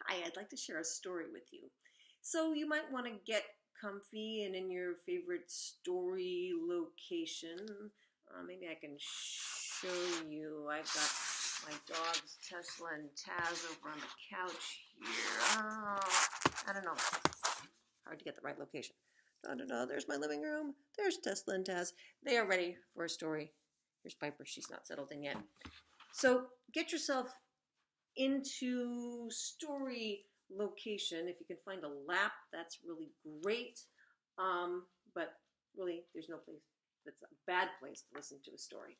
Hi, I'd like to share a story with you. So you might want to get comfy and in your favorite story location. Maybe I can show you. I've got my dogs Tesla and Taz over on the couch here. I don't know. Hard to get the right location. There's my living room. There's Tesla and Taz. They are ready for a story. Here's Piper. She's not settled in yet. So get yourself into story location. If you can find a lap, that's really great. But really, there's no place that's a bad place to listen to a story.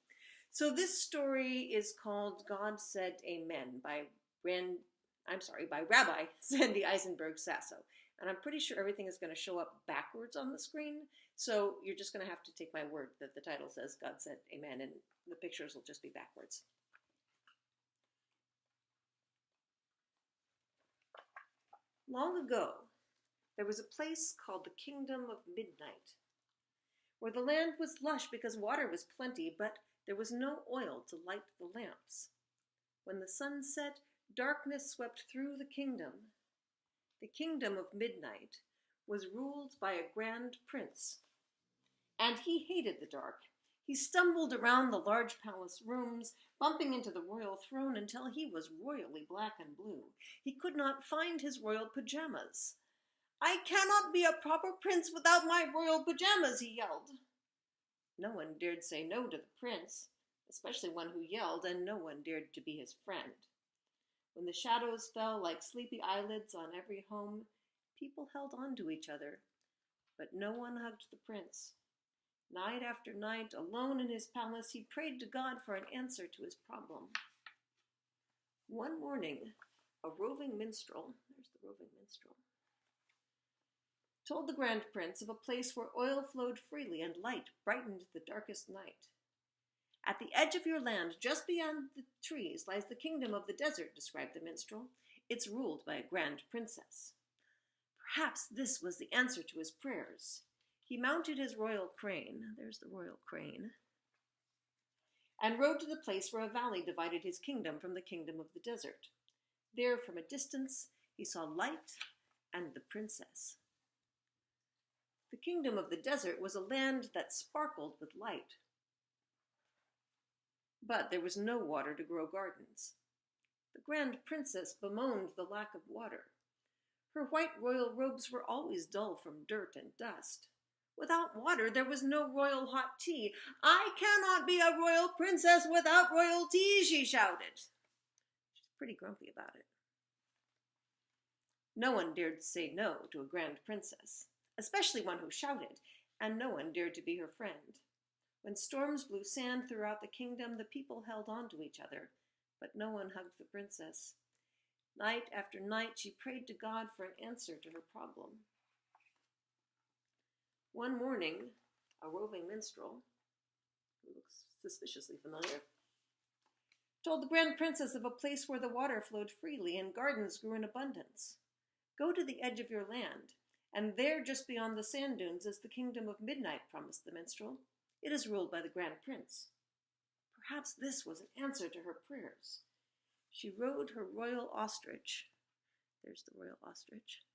So this story is called God Said Amen by Rabbi Sandy Eisenberg Sasso. And I'm pretty sure everything is going to show up backwards on the screen. So you're just going to have to take my word that the title says God Said Amen, and the pictures will just be backwards. Long ago, there was a place called the Kingdom of Midnight, where the land was lush because water was plenty, but there was no oil to light the lamps. When the sun set, darkness swept through the kingdom. The Kingdom of Midnight was ruled by a grand prince, and he hated the dark. He stumbled around the large palace rooms, bumping into the royal throne until he was royally black and blue. He could not find his royal pajamas. "I cannot be a proper prince without my royal pajamas," he yelled. No one dared say no to the prince, especially one who yelled, and no one dared to be his friend. When the shadows fell like sleepy eyelids on every home, people held on to each other, but no one hugged the prince. Night after night, alone in his palace, he prayed to God for an answer to his problem. One morning, a roving minstrel, told the grand prince of a place where oil flowed freely and light brightened the darkest night. "At the edge of your land, just beyond the trees, lies the kingdom of the desert," described the minstrel. "It's ruled by a grand princess." Perhaps this was the answer to his prayers. He mounted his royal crane, there's the royal crane, and rode to the place where a valley divided his kingdom from the kingdom of the desert. There, from a distance, he saw light and the princess. The kingdom of the desert was a land that sparkled with light. But there was no water to grow gardens. The grand princess bemoaned the lack of water. Her white royal robes were always dull from dirt and dust. Without water, there was no royal hot tea. "I cannot be a royal princess without royal tea," she shouted. She's pretty grumpy about it. No one dared say no to a grand princess, especially one who shouted, and no one dared to be her friend. When storms blew sand throughout the kingdom, the people held on to each other, but no one hugged the princess. Night after night, she prayed to God for an answer to her problem. One morning, a roving minstrel, who looks suspiciously familiar, told the grand princess of a place where the water flowed freely and gardens grew in abundance. "Go to the edge of your land, and there, just beyond the sand dunes, is the Kingdom of Midnight," promised the minstrel. "It is ruled by the grand prince." Perhaps this was an answer to her prayers. She rode her royal ostrich, there's the royal ostrich,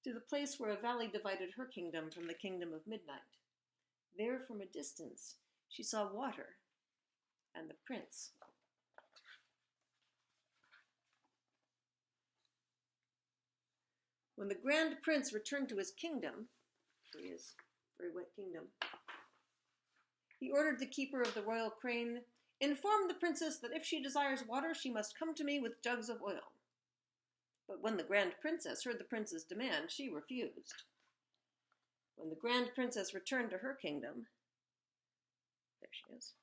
to the place where a valley divided her kingdom from the Kingdom of Midnight. There, from a distance, she saw water and the prince. When the grand prince returned to his kingdom, here he is, very wet kingdom, he ordered the keeper of the royal crane, "Inform the princess that if she desires water, she must come to me with jugs of oil." But when the grand princess heard the prince's demand, she refused. When the grand princess returned to her kingdom, there she is,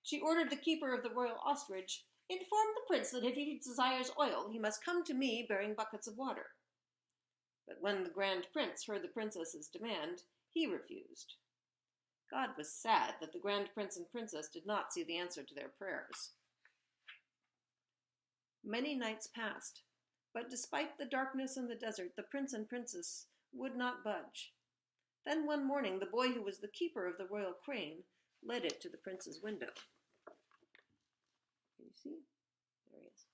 she ordered the keeper of the royal ostrich, "Inform the prince that if he desires oil, he must come to me bearing buckets of water." But when the grand prince heard the princess's demand, he refused. God was sad that the grand prince and princess did not see the answer to their prayers. Many nights passed, but despite the darkness in the desert, the prince and princess would not budge. Then one morning, the boy who was the keeper of the royal crane led it to the prince's window. Can you see? There he is.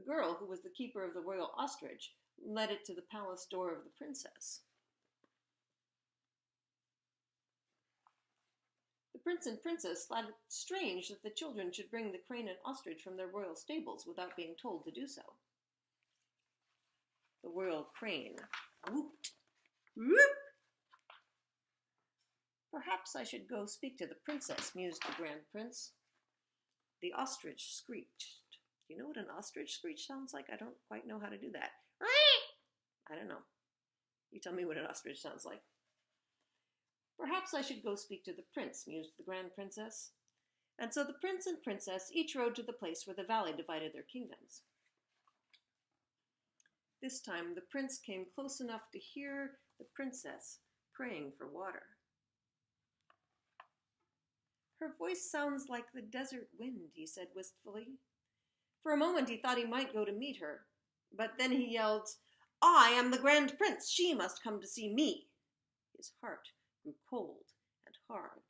girl, who was the keeper of the royal ostrich, led it to the palace door of the princess. The prince and princess thought it strange that the children should bring the crane and ostrich from their royal stables without being told to do so. The royal crane whooped. Whoop! Perhaps I should go speak to the princess, mused the grand prince. The ostrich screeched. Do you know what an ostrich screech sounds like? I don't quite know how to do that. I don't know. You tell me what an ostrich sounds like. Perhaps I should go speak to the prince, mused the grand princess. And so the prince and princess each rode to the place where the valley divided their kingdoms. This time the prince came close enough to hear the princess praying for water. Her voice sounds like the desert wind, he said wistfully. For a moment he thought he might go to meet her, but then he yelled, I am the grand prince. She must come to see me. His heart grew cold and hard.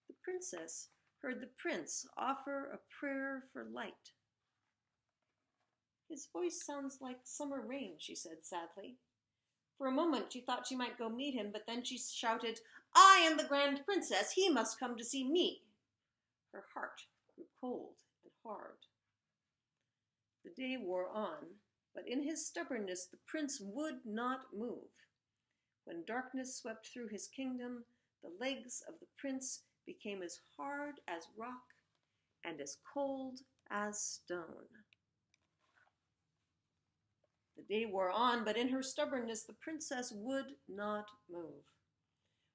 The princess heard the prince offer a prayer for light. His voice sounds like summer rain, she said sadly. For a moment she thought she might go meet him, but then she shouted, I am the grand princess. He must come to see me. Her heart grew cold and hard. The day wore on, but in his stubbornness the prince would not move. When darkness swept through his kingdom, the legs of the prince became as hard as rock and as cold as stone. The day wore on, but in her stubbornness the princess would not move.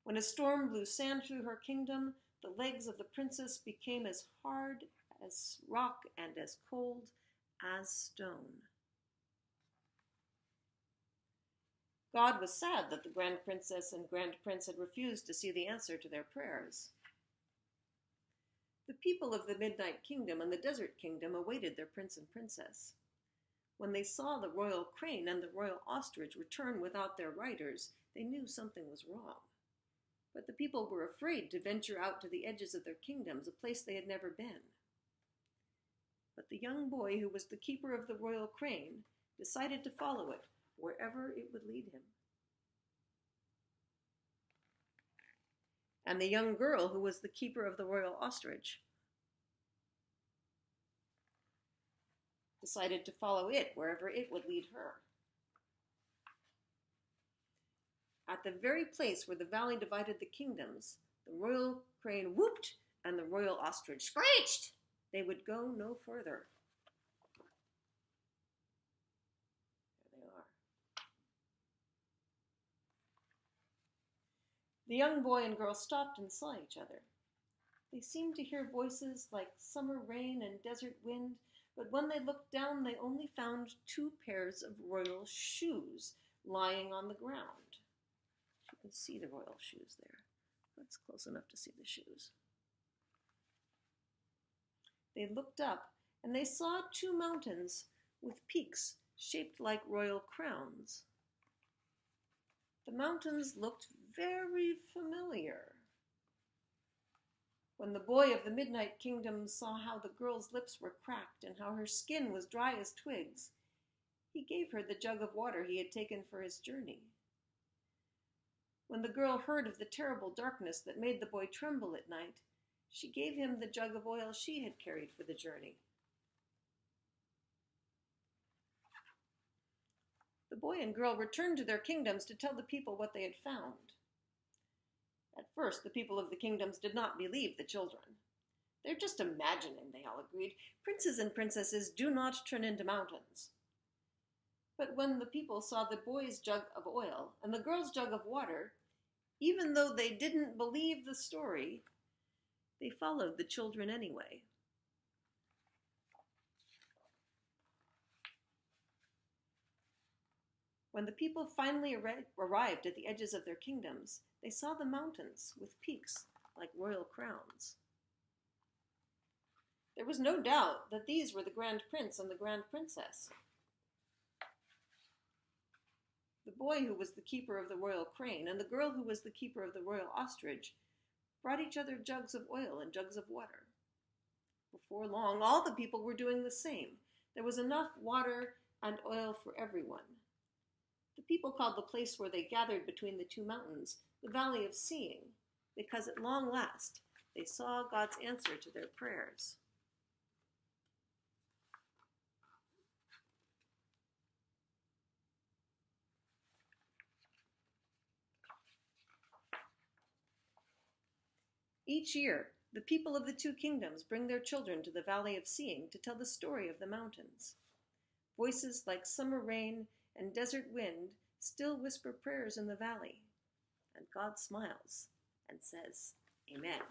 When a storm blew sand through her kingdom, the legs of the princess became as hard as rock and as cold as stone. God was sad that the grand princess and grand prince had refused to see the answer to their prayers. The people of the Midnight Kingdom and the Desert Kingdom awaited their prince and princess. When they saw the royal crane and the royal ostrich return without their riders, they knew something was wrong. But the people were afraid to venture out to the edges of their kingdoms, a place they had never been. But the young boy who was the keeper of the royal crane decided to follow it wherever it would lead him. And the young girl who was the keeper of the royal ostrich decided to follow it wherever it would lead her. At the very place where the valley divided the kingdoms, the royal crane whooped and the royal ostrich screeched. They would go no further. There they are. The young boy and girl stopped and saw each other. They seemed to hear voices like summer rain and desert wind, but when they looked down, they only found 2 pairs of royal shoes lying on the ground. You can see the royal shoes there. That's close enough to see the shoes. They looked up, and they saw 2 mountains with peaks shaped like royal crowns. The mountains looked very familiar. When the boy of the Midnight Kingdom saw how the girl's lips were cracked and how her skin was dry as twigs, he gave her the jug of water he had taken for his journey. When the girl heard of the terrible darkness that made the boy tremble at night, she gave him the jug of oil she had carried for the journey. The boy and girl returned to their kingdoms to tell the people what they had found. At first, the people of the kingdoms did not believe the children. They're just imagining, they all agreed. Princes and princesses do not turn into mountains. But when the people saw the boy's jug of oil and the girl's jug of water, even though they didn't believe the story, they followed the children anyway. When the people finally arrived at the edges of their kingdoms, they saw the mountains with peaks like royal crowns. There was no doubt that these were the Grand Prince and the Grand Princess. The boy who was the keeper of the royal crane and the girl who was the keeper of the royal ostrich brought each other jugs of oil and jugs of water. Before long, all the people were doing the same. There was enough water and oil for everyone. The people called the place where they gathered between the two mountains the Valley of Seeing, because at long last they saw God's answer to their prayers. Each year, the people of the two kingdoms bring their children to the Valley of Seeing to tell the story of the mountains. Voices like summer rain and desert wind still whisper prayers in the valley, and God smiles and says, Amen.